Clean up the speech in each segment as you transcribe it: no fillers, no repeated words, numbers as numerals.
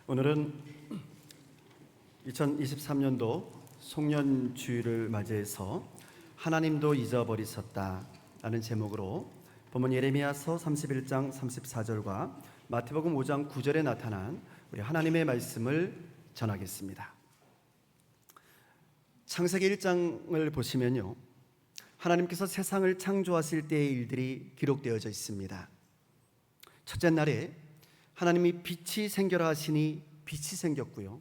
오늘은 2023년도 송년주일을 맞이해서 하나님도 잊어버리셨다 라는 제목으로 본문 예레미야서 31장 34절과 마태복음 5장 9절에 나타난 우리 하나님의 말씀을 전하겠습니다. 창세기 1장을 보시면요, 하나님께서 세상을 창조하실 때의 일들이 기록되어져 있습니다. 첫째 날에 하나님이 빛이 생겨라 하시니 빛이 생겼고요,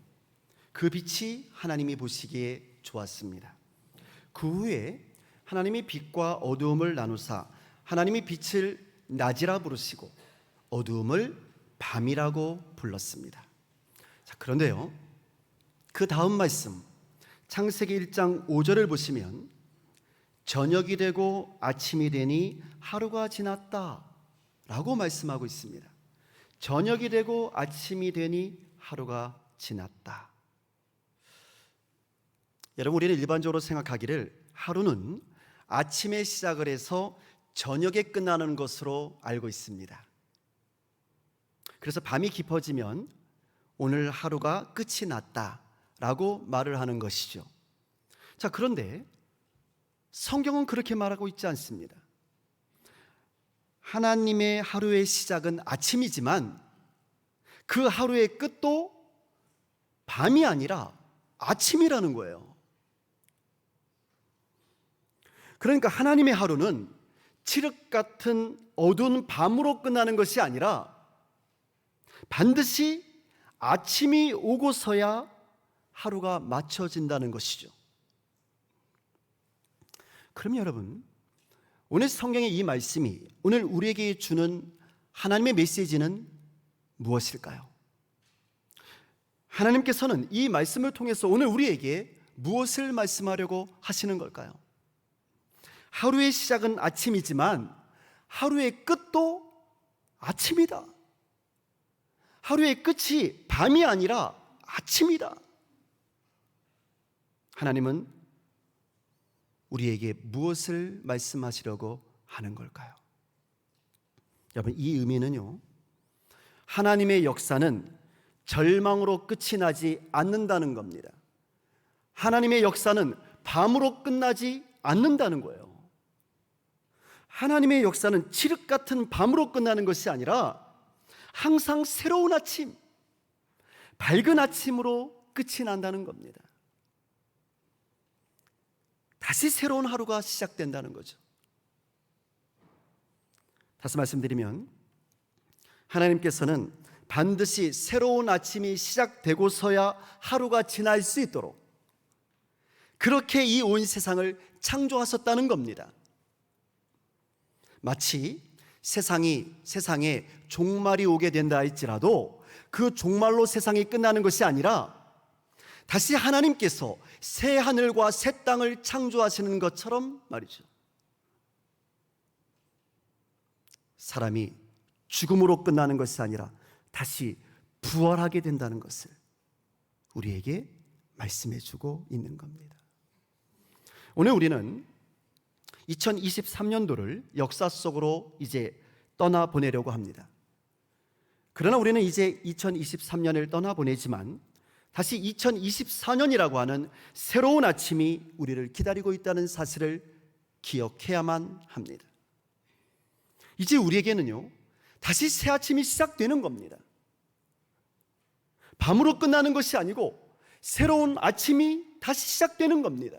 그 빛이 하나님이 보시기에 좋았습니다. 그 후에 하나님이 빛과 어두움을 나누사 하나님이 빛을 낮이라 부르시고 어두움을 밤이라고 불렀습니다. 자, 그런데요, 그 다음 말씀 창세기 1장 5절을 보시면 저녁이 되고 아침이 되니 하루가 지났다 라고 말씀하고 있습니다. 저녁이 되고 아침이 되니 하루가 지났다. 여러분, 우리는 일반적으로 생각하기를 하루는 아침에 시작을 해서 저녁에 끝나는 것으로 알고 있습니다. 그래서 밤이 깊어지면 오늘 하루가 끝이 났다라고 말을 하는 것이죠. 자, 그런데 성경은 그렇게 말하고 있지 않습니다. 하나님의 하루의 시작은 아침이지만 그 하루의 끝도 밤이 아니라 아침이라는 거예요. 그러니까 하나님의 하루는 칠흑 같은 어두운 밤으로 끝나는 것이 아니라 반드시 아침이 오고서야 하루가 맞춰진다는 것이죠. 그럼 여러분, 오늘 성경의 이 말씀이 오늘 우리에게 주는 하나님의 메시지는 무엇일까요? 하나님께서는 이 말씀을 통해서 오늘 우리에게 무엇을 말씀하려고 하시는 걸까요? 하루의 시작은 아침이지만 하루의 끝도 아침이다. 하루의 끝이 밤이 아니라 아침이다. 하나님은 우리에게 무엇을 말씀하시려고 하는 걸까요? 여러분, 이 의미는요, 하나님의 역사는 절망으로 끝이 나지 않는다는 겁니다. 하나님의 역사는 밤으로 끝나지 않는다는 거예요. 하나님의 역사는 칠흑 같은 밤으로 끝나는 것이 아니라 항상 새로운 아침, 밝은 아침으로 끝이 난다는 겁니다. 다시 새로운 하루가 시작된다는 거죠. 다시 말씀드리면 하나님께서는 반드시 새로운 아침이 시작되고서야 하루가 지날 수 있도록 그렇게 이 온 세상을 창조하셨다는 겁니다. 마치 세상에 종말이 오게 된다 할지라도 그 종말로 세상이 끝나는 것이 아니라 다시 하나님께서 새 하늘과 새 땅을 창조하시는 것처럼 말이죠. 사람이 죽음으로 끝나는 것이 아니라 다시 부활하게 된다는 것을 우리에게 말씀해 주고 있는 겁니다. 오늘 우리는 2023년도를 역사 속으로 이제 떠나보내려고 합니다. 그러나 우리는 이제 2023년을 떠나보내지만 다시 2024년이라고 하는 새로운 아침이 우리를 기다리고 있다는 사실을 기억해야만 합니다. 이제 우리에게는요, 다시 새 아침이 시작되는 겁니다. 밤으로 끝나는 것이 아니고 새로운 아침이 다시 시작되는 겁니다.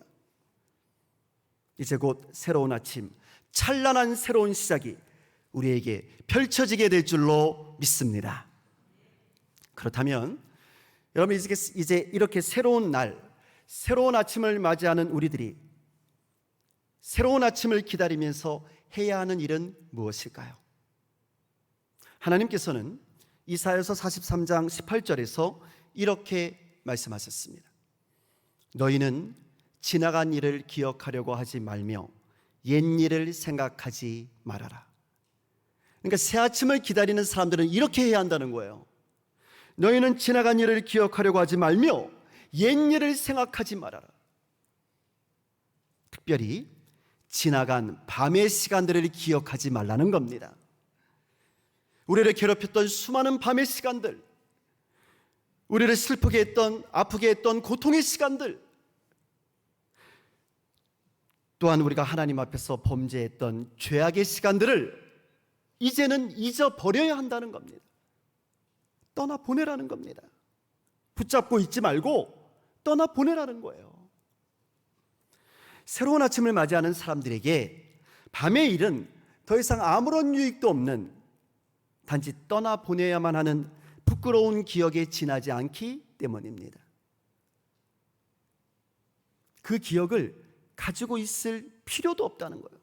이제 곧 새로운 아침, 찬란한 새로운 시작이 우리에게 펼쳐지게 될 줄로 믿습니다. 그렇다면 여러분, 이제 이렇게 새로운 날, 새로운 아침을 맞이하는 우리들이 새로운 아침을 기다리면서 해야 하는 일은 무엇일까요? 하나님께서는 이사야서 43장 18절에서 이렇게 말씀하셨습니다. 너희는 지나간 일을 기억하려고 하지 말며 옛 일을 생각하지 말아라. 그러니까 새 아침을 기다리는 사람들은 이렇게 해야 한다는 거예요. 너희는 지나간 일을 기억하려고 하지 말며 옛 일을 생각하지 말아라. 특별히 지나간 밤의 시간들을 기억하지 말라는 겁니다. 우리를 괴롭혔던 수많은 밤의 시간들, 우리를 슬프게 했던, 아프게 했던 고통의 시간들, 또한 우리가 하나님 앞에서 범죄했던 죄악의 시간들을 이제는 잊어버려야 한다는 겁니다. 떠나보내라는 겁니다. 붙잡고 있지 말고 떠나보내라는 거예요. 새로운 아침을 맞이하는 사람들에게 밤의 일은 더 이상 아무런 유익도 없는, 단지 떠나보내야만 하는 부끄러운 기억에 지나지 않기 때문입니다. 그 기억을 가지고 있을 필요도 없다는 거예요.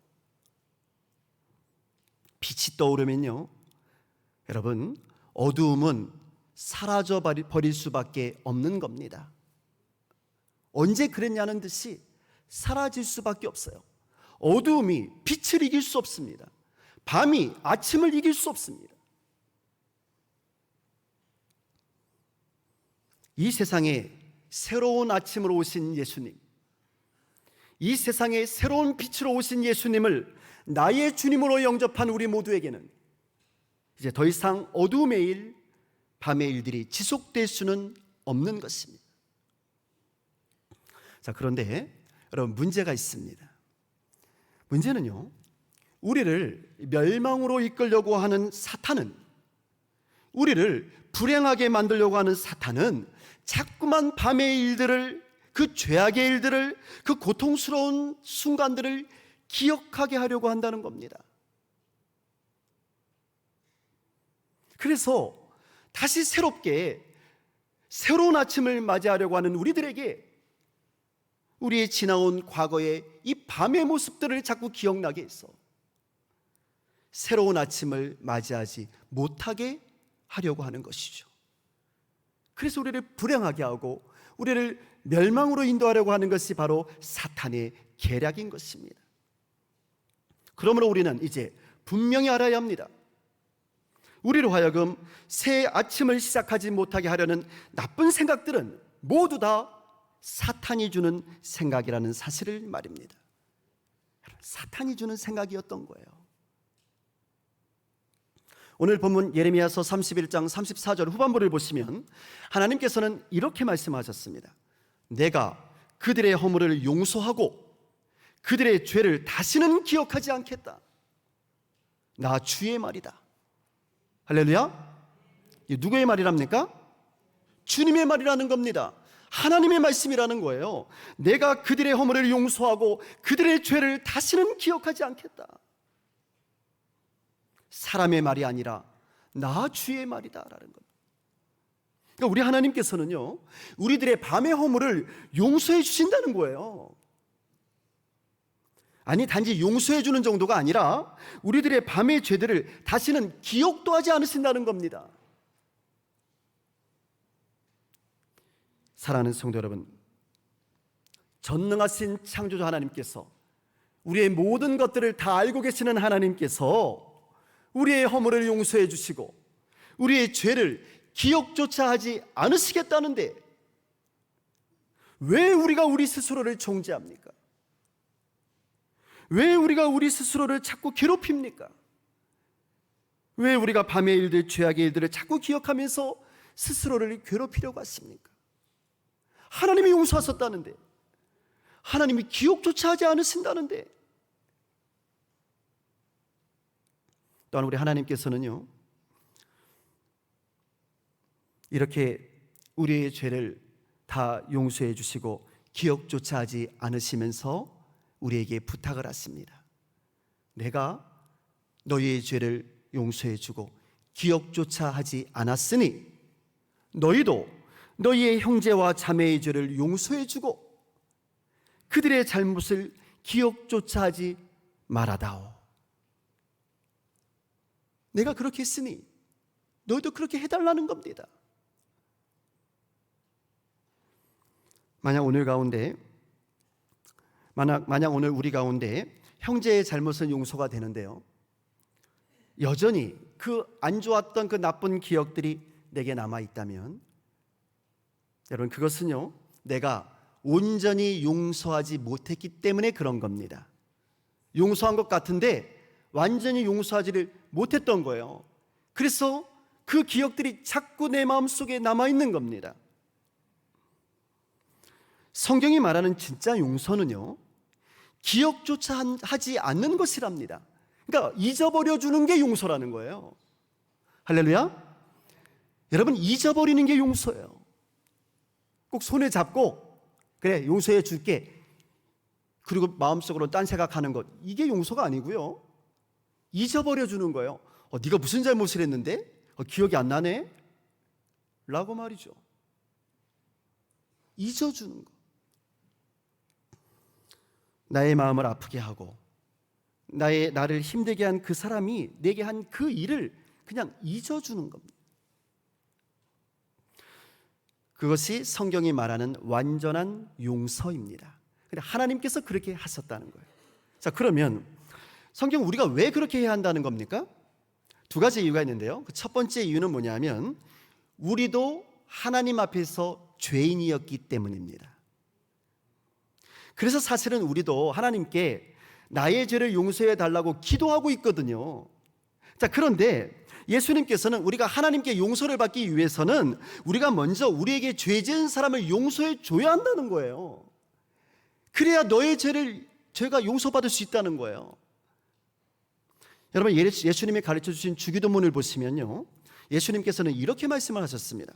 빛이 떠오르면요, 여러분, 어두움은 사라져 버릴 수밖에 없는 겁니다. 언제 그랬냐는 듯이 사라질 수밖에 없어요. 어두움이 빛을 이길 수 없습니다. 밤이 아침을 이길 수 없습니다. 이 세상에 새로운 아침으로 오신 예수님, 이 세상에 새로운 빛으로 오신 예수님을 나의 주님으로 영접한 우리 모두에게는 이제 더 이상 어두움의 일, 밤의 일들이 지속될 수는 없는 것입니다. 자, 그런데 여러분, 문제가 있습니다. 문제는요, 우리를 멸망으로 이끌려고 하는 사탄은, 우리를 불행하게 만들려고 하는 사탄은 자꾸만 밤의 일들을, 그 죄악의 일들을, 그 고통스러운 순간들을 기억하게 하려고 한다는 겁니다. 그래서 다시 새롭게 새로운 아침을 맞이하려고 하는 우리들에게 우리의 지나온 과거의 이 밤의 모습들을 자꾸 기억나게 해서 새로운 아침을 맞이하지 못하게 하려고 하는 것이죠. 그래서 우리를 불행하게 하고 우리를 멸망으로 인도하려고 하는 것이 바로 사탄의 계략인 것입니다. 그러므로 우리는 이제 분명히 알아야 합니다. 우리로 하여금 새 아침을 시작하지 못하게 하려는 나쁜 생각들은 모두 다 사탄이 주는 생각이라는 사실을 말입니다. 사탄이 주는 생각이었던 거예요. 오늘 본문 예레미야서 31장 34절 후반부를 보시면 하나님께서는 이렇게 말씀하셨습니다. 내가 그들의 허물을 용서하고 그들의 죄를 다시는 기억하지 않겠다. 나 주의 말이다. 할렐루야. 이 누구의 말이랍니까? 주님의 말이라는 겁니다. 하나님의 말씀이라는 거예요. 내가 그들의 허물을 용서하고 그들의 죄를 다시는 기억하지 않겠다. 사람의 말이 아니라 나 주의 말이다라는 겁니다. 그러니까 우리 하나님께서는요, 우리들의 밤의 허물을 용서해 주신다는 거예요. 아니, 단지 용서해 주는 정도가 아니라 우리들의 밤의 죄들을 다시는 기억도 하지 않으신다는 겁니다. 사랑하는 성도 여러분, 전능하신 창조주 하나님께서, 우리의 모든 것들을 다 알고 계시는 하나님께서 우리의 허물을 용서해 주시고 우리의 죄를 기억조차 하지 않으시겠다는데 왜 우리가 우리 스스로를 정죄합니까? 왜 우리가 우리 스스로를 자꾸 괴롭힙니까? 왜 우리가 밤의 일들, 죄악의 일들을 자꾸 기억하면서 스스로를 괴롭히려고 하십니까? 하나님이 용서하셨다는데, 하나님이 기억조차 하지 않으신다는데. 또한 우리 하나님께서는요, 이렇게 우리의 죄를 다 용서해 주시고 기억조차 하지 않으시면서 우리에게 부탁을 하십니다. 내가 너희의 죄를 용서해 주고 기억조차 하지 않았으니 너희도 너희의 형제와 자매의 죄를 용서해 주고 그들의 잘못을 기억조차 하지 말아다오. 내가 그렇게 했으니 너희도 그렇게 해달라는 겁니다. 만약 오늘 우리 가운데 형제의 잘못은 용서가 되는데요, 여전히 그 안 좋았던 그 나쁜 기억들이 내게 남아있다면, 여러분, 그것은요, 내가 온전히 용서하지 못했기 때문에 그런 겁니다. 용서한 것 같은데 완전히 용서하지를 못했던 거예요. 그래서 그 기억들이 자꾸 내 마음속에 남아있는 겁니다. 성경이 말하는 진짜 용서는요, 기억조차 하지 않는 것이랍니다. 그러니까 잊어버려 주는 게 용서라는 거예요. 할렐루야. 여러분, 잊어버리는 게 용서예요. 꼭 손에 잡고 그래 용서해 줄게, 그리고 마음속으로 딴 생각하는 것, 이게 용서가 아니고요, 잊어버려 주는 거예요. 네가 무슨 잘못을 했는데 기억이 안 나네? 라고 말이죠. 잊어주는 것. 나의 마음을 아프게 하고 나를 힘들게 한 그 사람이 내게 한 그 일을 그냥 잊어주는 겁니다. 그것이 성경이 말하는 완전한 용서입니다. 하나님께서 그렇게 하셨다는 거예요. 자, 그러면 성경 우리가 왜 그렇게 해야 한다는 겁니까? 두 가지 이유가 있는데요. 그 첫 번째 이유는 뭐냐면 우리도 하나님 앞에서 죄인이었기 때문입니다. 그래서 사실은 우리도 하나님께 나의 죄를 용서해 달라고 기도하고 있거든요. 자, 그런데 예수님께서는 우리가 하나님께 용서를 받기 위해서는 우리가 먼저 우리에게 죄 지은 사람을 용서해 줘야 한다는 거예요. 그래야 너의 죄가 용서받을 수 있다는 거예요. 여러분, 예수님이 가르쳐 주신 주기도문을 보시면요, 예수님께서는 이렇게 말씀을 하셨습니다.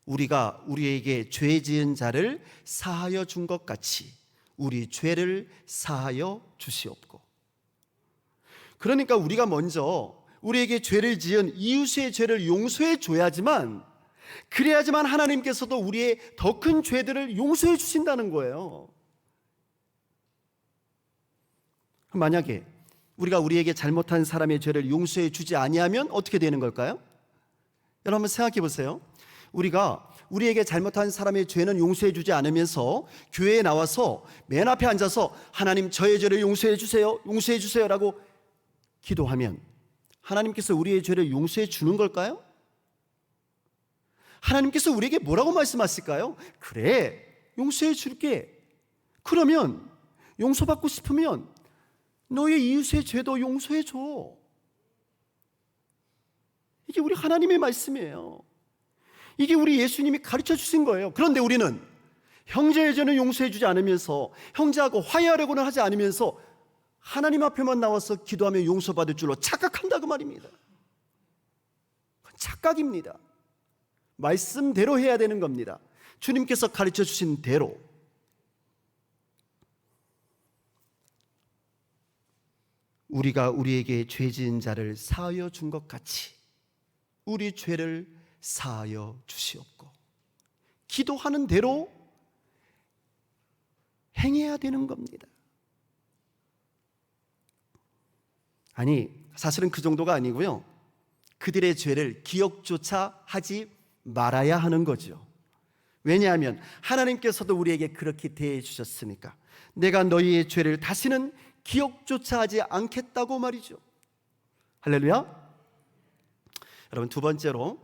우리가 우리에게 죄 지은 자를 사하여 준 것 같이 우리 죄를 사하여 주시옵고. 그러니까 우리가 먼저 우리에게 죄를 지은 이웃의 죄를 용서해 줘야지만, 그래야지만 하나님께서도 우리의 더 큰 죄들을 용서해 주신다는 거예요. 만약에 우리가 우리에게 잘못한 사람의 죄를 용서해 주지 아니하면 어떻게 되는 걸까요? 여러분 한번 생각해 보세요. 우리가 우리에게 잘못한 사람의 죄는 용서해 주지 않으면서 교회에 나와서 맨 앞에 앉아서 하나님 저의 죄를 용서해 주세요, 용서해 주세요 라고 기도하면 하나님께서 우리의 죄를 용서해 주는 걸까요? 하나님께서 우리에게 뭐라고 말씀하실까요? 그래, 용서해 줄게. 그러면 용서받고 싶으면 너의 이웃의 죄도 용서해 줘. 이게 우리 하나님의 말씀이에요. 이게 우리 예수님이 가르쳐 주신 거예요. 그런데 우리는 형제의 죄는 용서해 주지 않으면서, 형제하고 화해하려고는 하지 않으면서 하나님 앞에만 나와서 기도하며 용서받을 줄로 착각한다 그 말입니다. 착각입니다. 말씀대로 해야 되는 겁니다. 주님께서 가르쳐 주신 대로. 우리가 우리에게 죄 지은 자를 사하여 준 것 같이 우리 죄를 사하여 주시옵고. 기도하는 대로 행해야 되는 겁니다. 아니, 사실은 그 정도가 아니고요, 그들의 죄를 기억조차 하지 말아야 하는 거죠. 왜냐하면 하나님께서도 우리에게 그렇게 대해 주셨으니까. 내가 너희의 죄를 다시는 기억조차 하지 않겠다고 말이죠. 할렐루야. 여러분, 두 번째로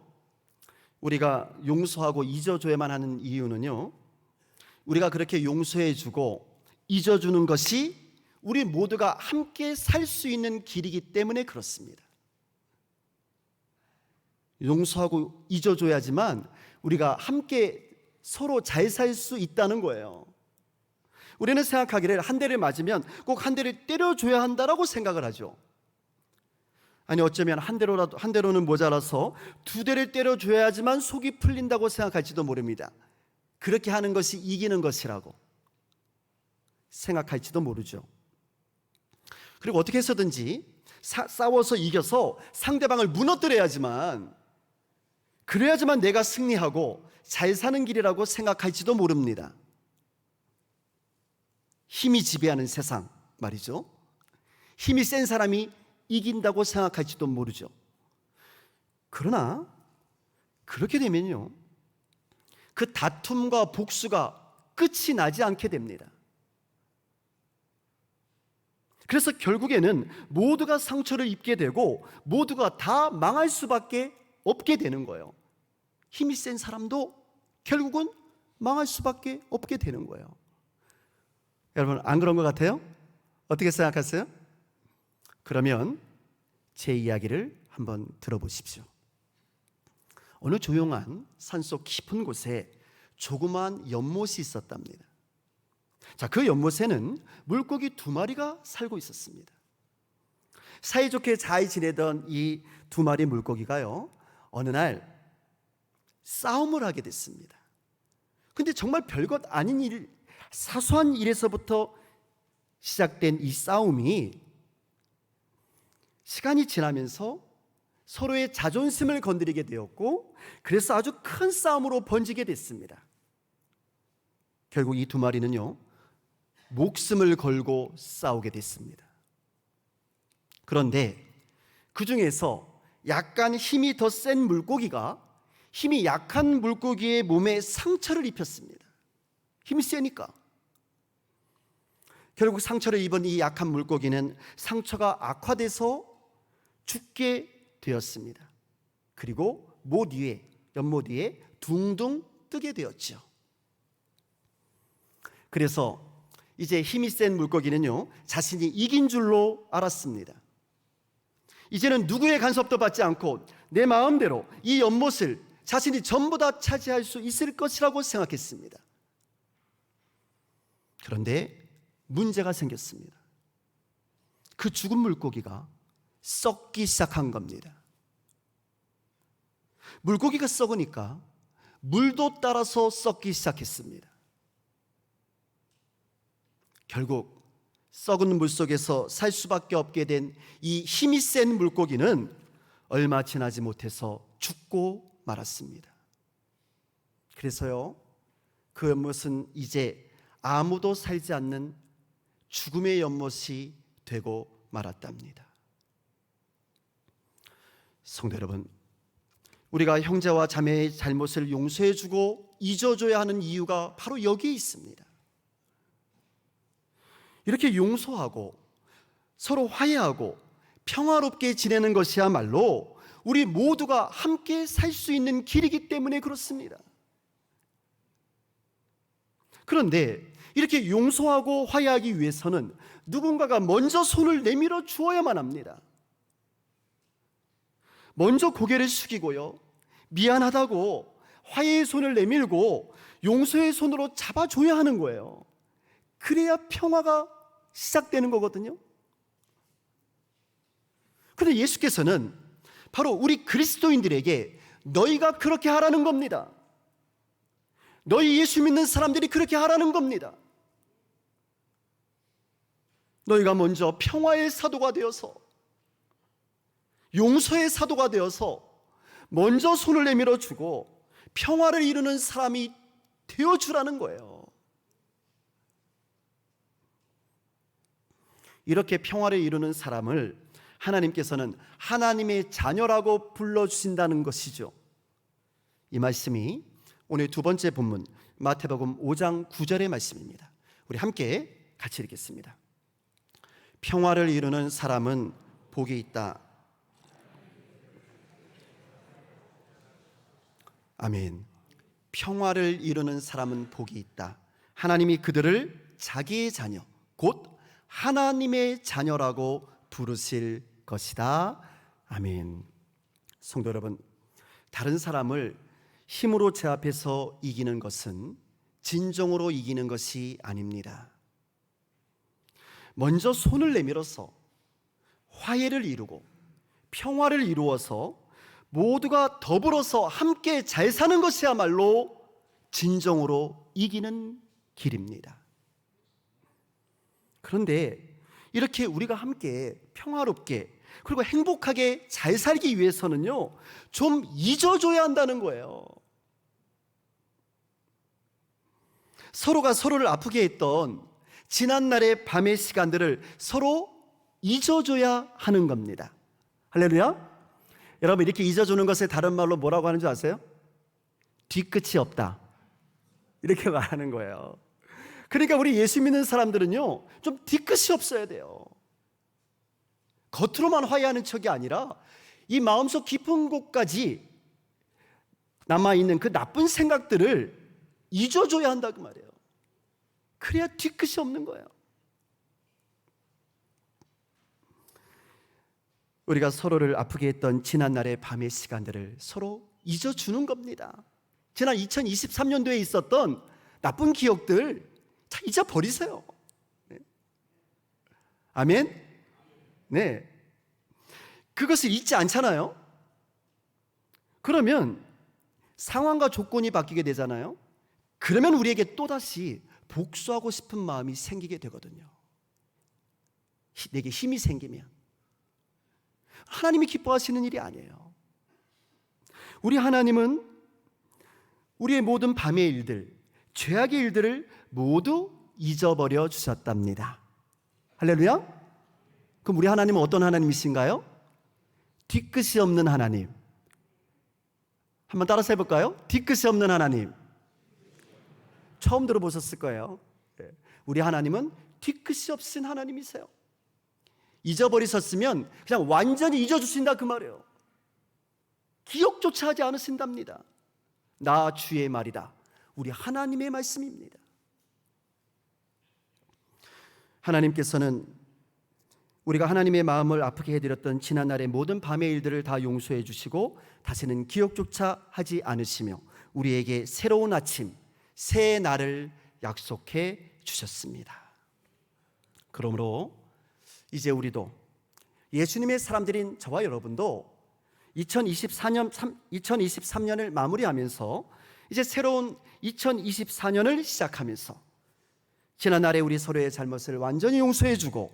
우리가 용서하고 잊어줘야만 하는 이유는요, 우리가 그렇게 용서해주고 잊어주는 것이 우리 모두가 함께 살 수 있는 길이기 때문에 그렇습니다. 용서하고 잊어줘야지만 우리가 함께 서로 잘 살 수 있다는 거예요. 우리는 생각하기를 한 대를 맞으면 꼭 한 대를 때려줘야 한다라고 생각을 하죠. 아니, 어쩌면 한 대로는 모자라서 두 대를 때려줘야지만 속이 풀린다고 생각할지도 모릅니다. 그렇게 하는 것이 이기는 것이라고 생각할지도 모르죠. 그리고 어떻게 해서든지 싸워서 이겨서 상대방을 무너뜨려야지만, 그래야지만 내가 승리하고 잘 사는 길이라고 생각할지도 모릅니다. 힘이 지배하는 세상 말이죠. 힘이 센 사람이 이긴다고 생각할지도 모르죠. 그러나 그렇게 되면요, 그 다툼과 복수가 끝이 나지 않게 됩니다. 그래서 결국에는 모두가 상처를 입게 되고 모두가 다 망할 수밖에 없게 되는 거예요. 힘이 센 사람도 결국은 망할 수밖에 없게 되는 거예요. 여러분, 안 그런 것 같아요? 어떻게 생각하세요? 그러면 제 이야기를 한번 들어보십시오. 어느 조용한 산속 깊은 곳에 조그마한 연못이 있었답니다. 자, 그 연못에는 물고기 2마리가 살고 있었습니다. 사이좋게 잘 지내던 이 2마리 물고기가요, 어느 날 싸움을 하게 됐습니다. 근데 정말 별것 아닌 일, 사소한 일에서부터 시작된 이 싸움이 시간이 지나면서 서로의 자존심을 건드리게 되었고, 그래서 아주 큰 싸움으로 번지게 됐습니다. 결국 이 2마리는요, 목숨을 걸고 싸우게 됐습니다. 그런데 그 중에서 약간 힘이 더 센 물고기가 힘이 약한 물고기의 몸에 상처를 입혔습니다. 힘이 세니까. 결국 상처를 입은 이 약한 물고기는 상처가 악화돼서 죽게 되었습니다. 그리고 연못 위에 둥둥 뜨게 되었죠. 그래서 이제 힘이 센 물고기는요, 자신이 이긴 줄로 알았습니다. 이제는 누구의 간섭도 받지 않고 내 마음대로 이 연못을 자신이 전부 다 차지할 수 있을 것이라고 생각했습니다. 그런데 문제가 생겼습니다. 그 죽은 물고기가 썩기 시작한 겁니다. 물고기가 썩으니까 물도 따라서 썩기 시작했습니다. 결국 썩은 물 속에서 살 수밖에 없게 된 이 힘이 센 물고기는 얼마 지나지 못해서 죽고 말았습니다. 그래서요, 그 연못은 이제 아무도 살지 않는 죽음의 연못이 되고 말았답니다. 성도 여러분, 우리가 형제와 자매의 잘못을 용서해주고 잊어줘야 하는 이유가 바로 여기에 있습니다. 이렇게 용서하고 서로 화해하고 평화롭게 지내는 것이야말로 우리 모두가 함께 살 수 있는 길이기 때문에 그렇습니다. 그런데 이렇게 용서하고 화해하기 위해서는 누군가가 먼저 손을 내밀어 주어야만 합니다. 먼저 고개를 숙이고요, 미안하다고 화해의 손을 내밀고 용서의 손으로 잡아줘야 하는 거예요. 그래야 평화가 시작되는 거거든요. 그런데 예수께서는 바로 우리 그리스도인들에게 너희가 그렇게 하라는 겁니다. 너희 예수 믿는 사람들이 그렇게 하라는 겁니다. 너희가 먼저 평화의 사도가 되어서, 용서의 사도가 되어서 먼저 손을 내밀어 주고 평화를 이루는 사람이 되어주라는 거예요. 이렇게 평화를 이루는 사람을 하나님께서는 하나님의 자녀라고 불러주신다는 것이죠. 이 말씀이 오늘 2번째 본문 마태복음 5장 9절의 말씀입니다. 우리 함께 같이 읽겠습니다. 평화를 이루는 사람은 복이 있다. 아멘. 평화를 이루는 사람은 복이 있다. 하나님이 그들을 자기의 자녀, 곧 하나님의 자녀라고 부르실 것이다. 아멘. 성도 여러분, 다른 사람을 힘으로 제압해서 이기는 것은 진정으로 이기는 것이 아닙니다. 먼저 손을 내밀어서 화해를 이루고 평화를 이루어서 모두가 더불어서 함께 잘 사는 것이야말로 진정으로 이기는 길입니다. 그런데 이렇게 우리가 함께 평화롭게 그리고 행복하게 잘 살기 위해서는요, 좀 잊어줘야 한다는 거예요. 서로가 서로를 아프게 했던 지난날의 밤의 시간들을 서로 잊어줘야 하는 겁니다. 할렐루야. 여러분, 이렇게 잊어주는 것을 다른 말로 뭐라고 하는 줄 아세요? 뒤끝이 없다, 이렇게 말하는 거예요. 그러니까 우리 예수 믿는 사람들은요, 좀 뒤끝이 없어야 돼요. 겉으로만 화해하는 척이 아니라 이 마음속 깊은 곳까지 남아있는 그 나쁜 생각들을 잊어줘야 한다, 그 말이에요. 그래야 뒤끝이 없는 거예요. 우리가 서로를 아프게 했던 지난날의 밤의 시간들을 서로 잊어주는 겁니다. 지난 2023년도에 있었던 나쁜 기억들 다 잊어버리세요. 네. 아멘? 네. 그것을 잊지 않잖아요. 그러면 상황과 조건이 바뀌게 되잖아요. 그러면 우리에게 또다시 복수하고 싶은 마음이 생기게 되거든요. 내게 힘이 생기면. 하나님이 기뻐하시는 일이 아니에요. 우리 하나님은 우리의 모든 밤의 일들, 죄악의 일들을 모두 잊어버려 주셨답니다. 할렐루야. 그럼 우리 하나님은 어떤 하나님이신가요? 뒤끝이 없는 하나님. 한번 따라서 해볼까요? 뒤끝이 없는 하나님. 처음 들어보셨을 거예요. 우리 하나님은 뒤끝이 없으신 하나님이세요. 잊어버리셨으면 그냥 완전히 잊어주신다 그 말이에요. 기억조차 하지 않으신답니다. 나 주의 말이다. 우리 하나님의 말씀입니다. 하나님께서는 우리가 하나님의 마음을 아프게 해드렸던 지난날의 모든 밤의 일들을 다 용서해 주시고 다시는 기억조차 하지 않으시며 우리에게 새로운 아침, 새 날을 약속해 주셨습니다. 그러므로 이제 우리도 예수님의 사람들인 저와 여러분도 2023년을 마무리하면서 이제 새로운 2024년을 시작하면서 지난날에 우리 서로의 잘못을 완전히 용서해주고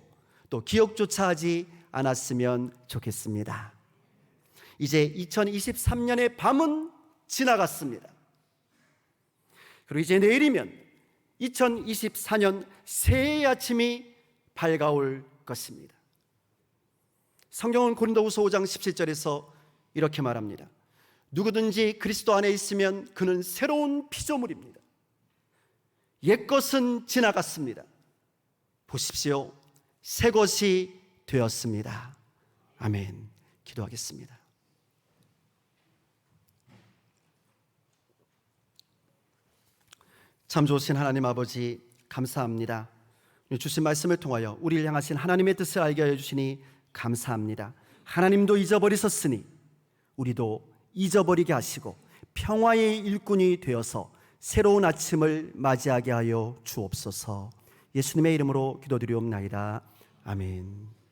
또 기억조차 하지 않았으면 좋겠습니다. 이제 2023년의 밤은 지나갔습니다. 그리고 이제 내일이면 2024년 새해의 아침이 밝아올 것입니다. 성경은 고린도후서 5장 17절에서 이렇게 말합니다. 누구든지 그리스도 안에 있으면 그는 새로운 피조물입니다. 옛것은 지나갔습니다. 보십시오. 새 것이 되었습니다. 아멘. 기도하겠습니다. 참 좋으신 하나님 아버지 감사합니다. 주신 말씀을 통하여 우리를 향하신 하나님의 뜻을 알게 하여 주시니 감사합니다. 하나님도 잊어버리셨으니 우리도 잊어버리게 하시고 평화의 일꾼이 되어서 새로운 아침을 맞이하게 하여 주옵소서. 예수님의 이름으로 기도드리옵나이다. 아멘.